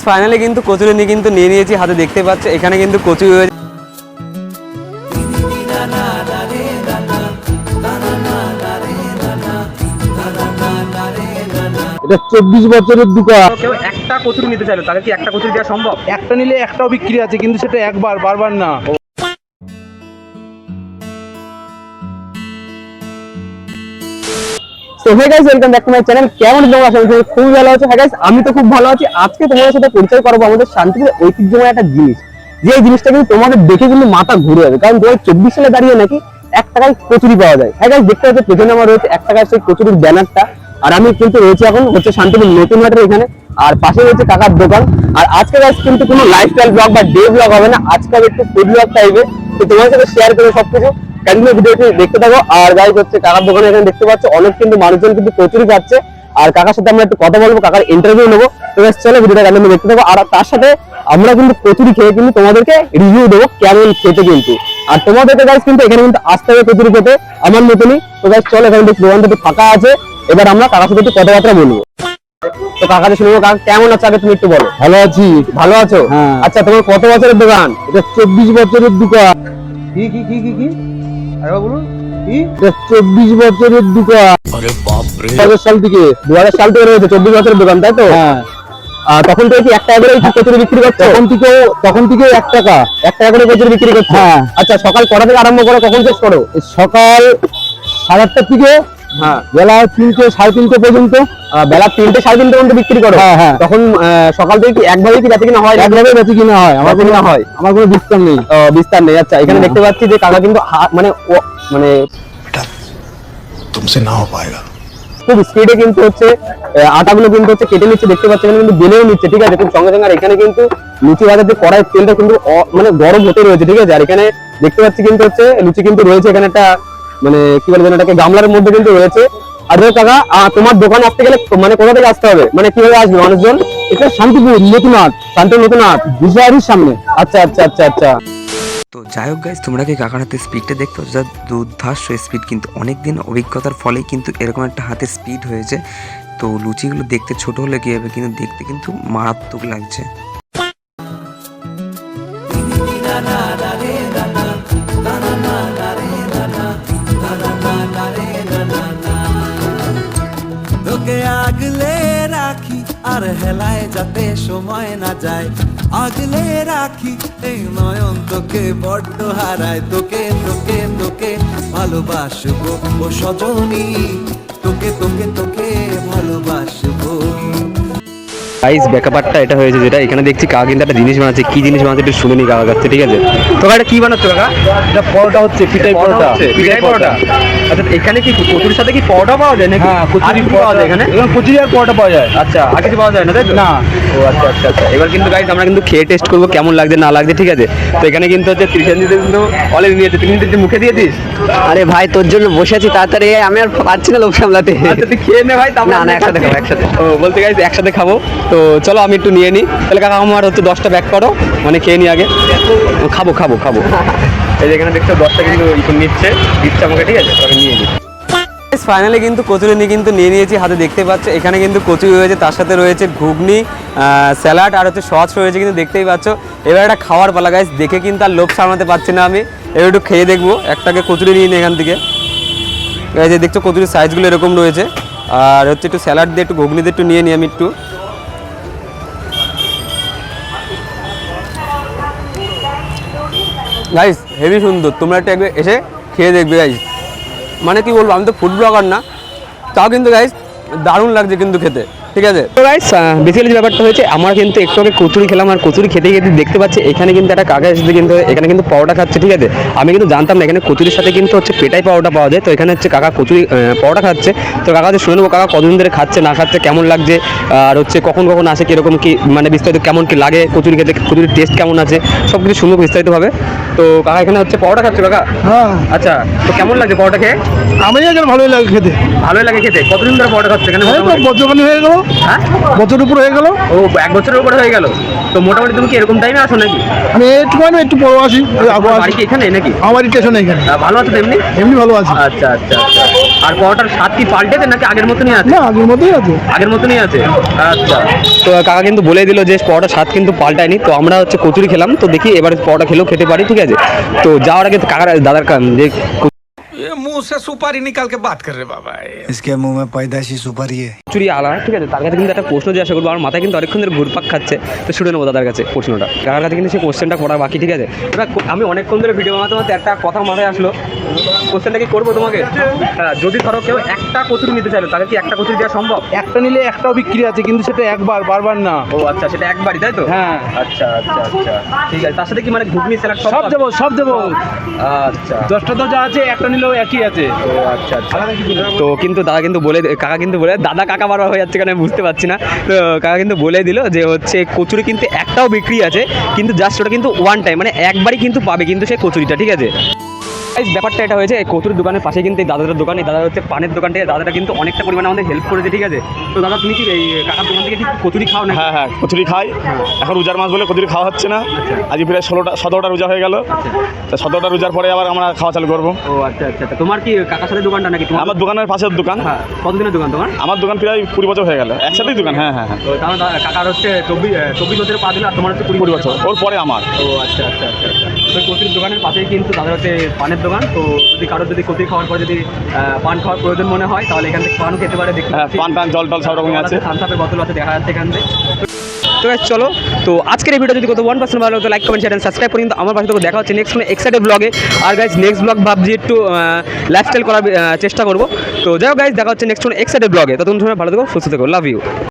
Finally কিন্তু কচুরি নিয়ে নিয়েছি হাতে, দেখতে পাচ্ছ এখানে কিন্তু কচুরি হয়েছে। এটা 24 বছরের দোকান। কেউ একটা কচুরি নিতে চাইলো, তাহলে কি একটা কচুরি দেওয়া সম্ভব? একটা নিলে একটাও বিক্রি আছে, কিন্তু সেটা একবার, বারবার না। So hey guys, welcome back to my channel. কেমন তোমরা সবাই? খুব ভালো আছো? হ্যাঁ গাইস, আমি তো খুব ভালো আছি। আজকে তোমাদের সাথে পরিচয় করবো আমাদের শান্তিপুরের ঐতিহ্যময় একটা জিনিস, যে জিনিসটা কিন্তু তোমাদের দেখে কিন্তু মাথা ঘুরে যাবে। কারণ 2024 সালে দাঁড়িয়ে নাকি 1 টাকায় কচুরি পাওয়া যায়। হ্যাঁ গাইস, দেখতে পাচ্ছ পেছনে আমার রয়েছে 1 টাকার সেই কচুরির ব্যানারটা। আর আমি কিন্তু রয়েছে এখন শান্তিপুর নতুন হাটের এখানে, আর পাশে রয়েছে কাকার দোকান। আর আজকে গাইস কিন্তু কোনো লাইফস্টাইল ব্লগ বা ডে ব্লগ হবে না, আজকে একটু ফুড ব্লগ টাইপের। তো তোমাদের সাথে শেয়ার করে সবকিছু কন্টিনিউ ভিডিওটি দেখতে থাকো। আর গাইস কাকার দোকানে এখানে দেখতে পাচ্ছ অনেক কিন্তু মানুষজন কিন্তু কচুরি খাচ্ছে, আর কাকার সাথে আমরা একটু কথা বলবো, কাকার ইন্টারভিউ নেবো। তো গাইস চলো ভিডিওটা কন্টিনিউ দেখতে থাকো। আর তার সাথে আমরা কিন্তু কচুরি খেয়ে কিন্তু তোমাদেরকে রিভিউ দেবো কেমন খেতে কিন্তু। আর তোমাদেরকে গাইস কিন্তু এখানে কিন্তু আসতে হবে কচুরি খেতে আমার মতনই। তো গাইস চলো, এখানে দোকানটা একটু ফাঁকা আছে, এবার আমরা কাকার সাথে একটু কথাবার্তা বলবো। তো কাকাকে শুনবো, কাকা কেমন আছে আগে তুমি একটু বলো। ভালো আছি। ভালো আছো? হ্যাঁ। আচ্ছা, তোমার কত বছরের দোকান? এটা 24 বছরের দোকান। কি আরে বলুন, কি? এটা 24 বছরের দোকান। আরে বাপ রে, 2000 সাল থেকে। 2000 সাল থেকে রয়েছে 24 বছরের দোকান, তাই তো? হ্যাঁ। তখন থেকে কি 1 টাকা করে কচুরি বিক্রি করছো? তখন থেকে 1 টাকা 1 টাকা করে কচুরি বিক্রি করছো? হ্যাঁ। আচ্ছা, সকাল কটা থেকে আরম্ভ করো, কখন শেষ করো? সকাল 8:30 থেকে হ্যাঁ, বেলা 3টে 3:30 পর্যন্ত। বেলা 3টে 3:30 পর্যন্ত বিক্রি করো? হ্যাঁ, হ্যাঁ। তখন সকাল থেকে কি একভাবে কি বেচা কিনা হয়? একভাবে বেশি কিনা হয়, আমার কোনো বেচা-কিনা হয়? আমার কোনো বিস্তার নেই। বিস্তার নেই। আচ্ছা, এখানে দেখতে পাচ্ছি যে কাকা কিন্তু মানে तुमसे ना हो पाएगा। খুব স্পিডে কিন্তু আটাগুলো কিন্তু কেটে নিচ্ছে, দেখতে পাচ্ছি এখানে কিন্তু বেলেও নিচ্ছে, ঠিক আছে, খুব সঙ্গে সঙ্গে। আর এখানে কিন্তু লুচি ভাজার যে কড়াই তেলটা কিন্তু মানে গরম হতে রয়েছে, ঠিক আছে। আর এখানে দেখতে পাচ্ছি কিন্তু লুচি কিন্তু রয়েছে এখানে একটা, মানে কি বলবো, এটাকে গামলার মধ্যে কিন্তু রয়েছে। আর কাকা, তোমার দোকানে আসতে গেলে মানে কোথা থেকে আসতে হবে, মানে কিভাবে আসবে মানুষজন? এটা শান্তিপুর নতুন হাট বিশারির সামনে। আচ্ছা আচ্ছা আচ্ছা আচ্ছা। তো যাই হোক গাইজ, তোমরা কি কাকার হাতে স্পিডটা দেখতে পাচ্ছ? যা দুর্ধার্য স্পিড, কিন্তু অনেক দিন অভিজ্ঞতার ফলেই কিন্তু এরকম একটা হাতে স্পিড হয়েছে। তো লুচিগুলো দেখতে ছোট হলে কি হবে, কিন্তু দেখতে কিন্তু মারাত্মক লাগছে। তোকে আগলে রাখি আর হেলায় যাতে সময় না যায়, আগলে রাখি এই নয়ন তোকে বড্ড হারায়। তোকে তোকে তোকে ভালোবাসবো ও সজনী, তোকে তোকে তোকে ভালোবাসবো। গাইস, ব্যাপারটা এটা হয়েছে যেটা, এখানে দেখছি কাকা কিন্তু একটা জিনিস বানাচ্ছে। কি জিনিস বানাচ্ছে একটু শুনে নি কাকার কাছে, ঠিক আছে? তো এটা কি বানাচ্ছো কাকা? এটা পরোটা হচ্ছে, পিঠাই পরোটা। পিঠাই পরোটা। আচ্ছা, এখানে কি কচুরির সাথে কি পরোটা পাওয়া যায় নাকি? হ্যাঁ, কচুরি পাওয়া যায় এখানে? কচুরি আর পরোটা পাওয়া যায়। আচ্ছা, আর কিছু পাওয়া যায় না, তাই তো? না। ও আচ্ছা আচ্ছা আচ্ছা। এবার কিন্তু গাইস আমরা কিন্তু খেয়ে টেস্ট করবো কেমন লাগছে না লাগছে, ঠিক আছে? তো এখানে কিন্তু ত্রিশান দিতে কিন্তু অলরেডি নিয়েছে। তুই কিন্তু মুখে দিয়ে দিস। আরে ভাই, তোর জন্য বসে আছি, তাড়াতাড়ি আমি আর পারছি না লোক সামলাতে। আচ্ছা, তুই খেয়ে নে ভাই, তারপর না, একসাথে খাবো, একসাথে। ও বলতে গাইস একসাথে খাবো। তো চলো আমি একটু নিয়ে নিই তাহলে। কাকা আমার 10টা ব্যাক করো, মানে খেয়ে নি আগে। খাবো খাবো খাবো। এই যে এখানে দেখছো 10টা কিন্তু নিচ্ছে, দিচ্ছে আমাকে, ঠিক আছে? তবে নিয়ে নিই। ফাইনালি কিন্তু কচুরি নিয়ে নিয়েছি হাতে, দেখতে পাচ্ছ এখানে কিন্তু কচুরি রয়েছে, তার সাথে রয়েছে ঘুগনি, স্যালাড আর সস রয়েছে, কিন্তু দেখতেই পাচ্ছ। এবার একটা খাওয়ার পালা গাইস, দেখে কিন্তু আর লোভ সামলাতে পারছি না আমি। এবার একটু খেয়ে দেখবো। একটাকে কচুরি নিয়ে নিই এখান থেকে। এই যে দেখছো কচুরির সাইজগুলো এরকম রয়েছে। আর একটু স্যালাড দিয়ে একটু ঘুগনি দিয়ে একটু নিয়ে নিই আমি একটু। গাইস হেভি সুন্দর, তোমরা একটু একবার এসে খেয়ে দেখবে গাইস। মানে কি বলবো, আমি তো ফুড ব্লগার না, তাও কিন্তু গাইস দারুণ লাগছে কিন্তু খেতে, ঠিক আছে? তো গাইস বেসিক্যালি যে ব্যাপারটা হয়েছে, আমরা কিন্তু একটু আগে কচুরি খেলাম, আর কচুরি খেতে খেতে দেখতে পাচ্ছি এখানে কিন্তু একটা কাকা এসেছে, কিন্তু এখানে কিন্তু পরোটা খাচ্ছে, ঠিক আছে? আমি কিন্তু জানতাম না এখানে কচুরির সাথে কিন্তু পেটাই পরোটা পাওয়া যায়। তো এখানে কাকা কচুরি পরোটা খাচ্ছে। তো কাকাদের শুনে নেবো কাকা কতদিন ধরে খাচ্ছে না খাচ্ছে, কেমন লাগছে, আর কখন কখন আসে, কীরকম কি মানে বিস্তারিত কেমন কি লাগে কচুরি খেতে, কচুরির টেস্ট কেমন আছে, সব কিছু শুনবো বিস্তারিতভাবে। তো কাকা এখানে পরোটা খাচ্ছে কাকা? হ্যাঁ। আচ্ছা, তো কেমন লাগছে পরোটা খেয়ে? আমি এখানে ভালোই লাগে খেতে। ভালোই লাগে খেতে। কতদিন ধরে পরোটা খাচ্ছে এখানে? বছরখানি হয়ে গেল। হ্যাঁ বছর উপর হয়ে গেল। ও 1 বছরের উপরে হয়ে গেল। তো মোটামুটি তুমি কি এরকম টাইমে আসো নাকি? আমি একটু বড় আসি, আগে বাড়ি আসি। কি এখানে নাকি? আমার স্টেশন এখানে। ভালো আছো তো এমনি? এমনি ভালো আছি। আচ্ছা আচ্ছা আচ্ছা। আর পরোটার স্বাদ কি পাল্টেছে নাকি আগের মতনই আছে? না, আগের মতোই আছে। আগের মতনই আছে। আচ্ছা, তো কাকা কিন্তু বলে দিল যে পরোটার স্বাদ কিন্তু পাল্টায়নি। তো আমরা হচ্ছে কচুরি খেলাম, তো দেখি এবারে পরোটা খেলেও খেতে পারি, ঠিক আছে? তো যাওয়ার আগে কাকার দাদার যে ये मुंह से सुपारी निकाल के बात कर रहे बाबा। इसके मुंह में पैदाइशी सुपारी है। কচুরি আলা, ঠিক আছে? তার কাছে কিন্তু একটা প্রশ্ন জিজ্ঞাসা করবো, আমার মাথায় কিন্তু অনেকক্ষণ ধরে ঘুরপাক খাচ্ছে। তো শুনে নেবো দাদার কাছে প্রশ্নটা। কাকার কাছে কিন্তু সেই কোশ্চেনটা করা বাকি, ঠিক আছে? এবার আমি অনেকক্ষণ ধরে ভিডিও বানাতে বানাতে একটা কথা মাথায় আসলো, কোশ্চেনটা কি করবো তোমাকে? হ্যাঁ, যদি ধরো কেউ একটা কচুরি নিতে চাইলো, তাহলে কি একটা কচুরি দেওয়া সম্ভব? একটা নিলে একটাও বিক্রি আছে, কিন্তু সেটা একবার, বারবার না। ও আচ্ছা, সেটা একবারই, তাই তো? হ্যাঁ। আচ্ছা আচ্ছা আচ্ছা, ঠিক আছে। তার সাথে কি মানে ঘুগনি স্যালাড সব দেবো, সব দেবো। আচ্ছা 10টা তো যা আছে, একটা নিলেও একই আছে। ও আচ্ছা আচ্ছা। তো কিন্তু দাদা কিন্তু বলে, কাকা কিন্তু বলে, দাদা কাকা বারবার হয়ে যাচ্ছে কেন আমি বুঝতে পারছি না। তো কাকা কিন্তু বলে দিল যে হচ্ছে কচুরি কিন্তু একটাও বিক্রি আছে, কিন্তু জাস্ট ওটা কিন্তু ওয়ান টাইম, মানে একবারই কিন্তু পাবে কিন্তু সেই কচুরিটা, ঠিক আছে? এই ব্যাপারটা এটা হয়েছে, এই কচুরির দোকানের পাশে কিন্তু এই দাদাদের দোকান, এই দাদা হচ্ছে পানের দোকান থেকে, দাদাটা কিন্তু অনেকটা পরিমাণে আমাদের হেল্প করেছে, ঠিক আছে? তো দাদা তুমি কি এই কাকার দোকান থেকে কি কচুরি খাও না? হ্যাঁ, কচুরি খাই। এখন রোজার মাস বলে কচুরি খাওয়া হচ্ছে না। আজ প্রায় 17টা রোজা হয়ে গেল। তা 17টা রোজার পরে আবার আমরা খাওয়া চালু করবো। ও আচ্ছা আচ্ছা। তোমার কি কাকার সাথে দোকানটা নাকি তোমার? আমার দোকানের পাশের দোকান। হ্যাঁ, কতদিনের দোকান তোমার? আমার দোকান প্রায় 20 বছর হয়ে গেল, একসাথেই দোকান। হ্যাঁ। তো তাহলে কাকার হচ্ছে 24 বছরে পা দিল, আর তোমার হচ্ছে 20 বছর, ওর পরে আমার। ও আচ্ছা আচ্ছা আচ্ছা আচ্ছা। তো কচুরির দোকানের পাশেই কিন্তু তাদের হচ্ছে পানের দোকান। তো যদি কারোর যদি কচুরি খাওয়ার পরে যদি পান খাওয়ার প্রয়োজন মনে হয়, তাহলে এখান থেকে পানও খেতে পারে। দেখতে হ্যাঁ, পান টান জল টল সব রকমই আছে। থামসাপের বোতল আছে, দেখা যাচ্ছে এখান থেকে। তো guys, চলো, তো আজকের এই ভিডিও যদি কত 1% ভালো হতো, লাইক কমেন্ট শেয়ার সাবস্ক্রাইব করে কিন্তু আমার পাশে থেকে দেখা হচ্ছে নেক্সট কোনো এক্সাইটেড ব্লগে। আর গাইজ নেক্সট ব্লগ ভাবছি একটু লাইফস্টাইল করার চেষ্টা করবো। তো যাই হোক গাইজ, দেখা হচ্ছে নেক্সট কোনো এক্সাইটেড ব্লগে। ততক্ষণ ভালো থেকো, সুস্থ থেকো, লাভ ইউ।